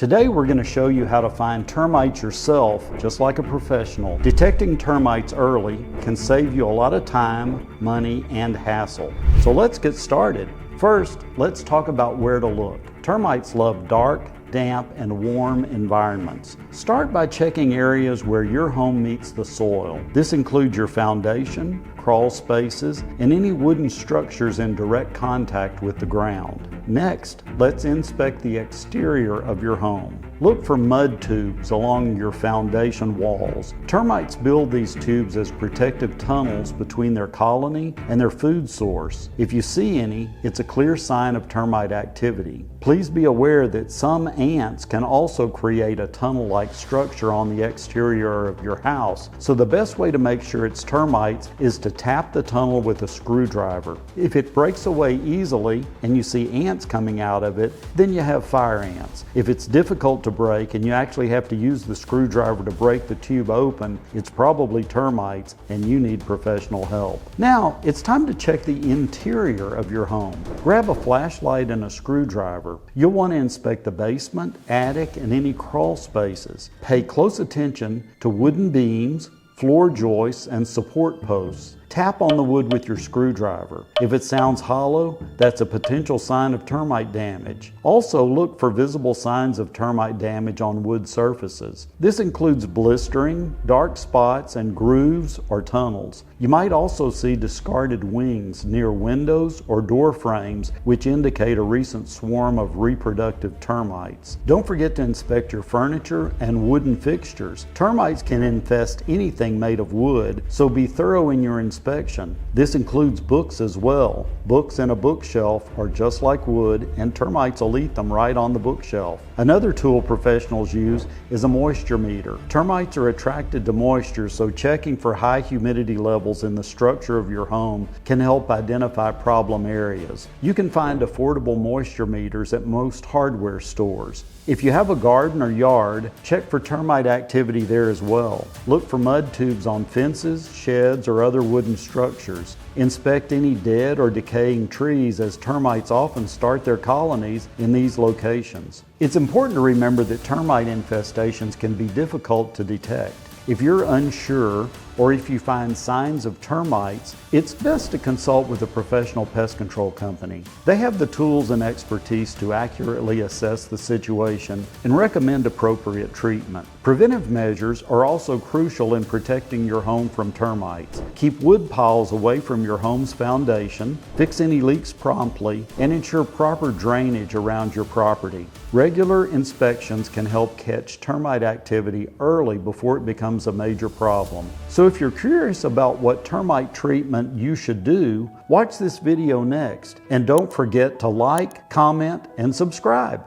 Today we're going to show you how to find termites yourself, just like a professional. Detecting termites early can save you a lot of time, money, and hassle. So let's get started. First, let's talk about where to look. Termites love dark, damp, and warm environments. Start by checking areas where your home meets the soil. This includes your foundation, crawl spaces, and any wooden structures in direct contact with the ground. Next, let's inspect the exterior of your home. Look for mud tubes along your foundation walls. Termites build these tubes as protective tunnels between their colony and their food source. If you see any, it's a clear sign of termite activity. Please be aware that some ants can also create a tunnel-like structure on the exterior of your house, so the best way to make sure it's termites is to tap the tunnel with a screwdriver. If it breaks away easily and you see ants coming out of it, then you have fire ants. If it's difficult to break and you actually have to use the screwdriver to break the tube open, it's probably termites and you need professional help. Now, it's time to check the interior of your home. Grab a flashlight and a screwdriver. You'll want to inspect the basement, attic, and any crawl spaces. Pay close attention to wooden beams, floor joists, and support posts. Tap on the wood with your screwdriver. If it sounds hollow, that's a potential sign of termite damage. Also, look for visible signs of termite damage on wood surfaces. This includes blistering, dark spots, and grooves or tunnels. You might also see discarded wings near windows or door frames, which indicate a recent swarm of reproductive termites. Don't forget to inspect your furniture and wooden fixtures. Termites can infest anything made of wood, so be thorough in your inspection. This includes books as well. Books in a bookshelf are just like wood, and termites will eat them right on the bookshelf. Another tool professionals use is a moisture meter. Termites are attracted to moisture, so checking for high humidity levels in the structure of your home can help identify problem areas. You can find affordable moisture meters at most hardware stores. If you have a garden or yard, check for termite activity there as well. Look for mud tubes on fences, sheds, or other wooden structures. Inspect any dead or decaying trees, as termites often start their colonies in these locations. It's important to remember that termite infestations can be difficult to detect. If you're unsure, or if you find signs of termites, it's best to consult with a professional pest control company. They have the tools and expertise to accurately assess the situation and recommend appropriate treatment. Preventive measures are also crucial in protecting your home from termites. Keep wood piles away from your home's foundation, fix any leaks promptly, and ensure proper drainage around your property. Regular inspections can help catch termite activity early before it becomes a major problem. So if you're curious about what termite treatment you should do, watch this video next. And don't forget to like, comment, and subscribe.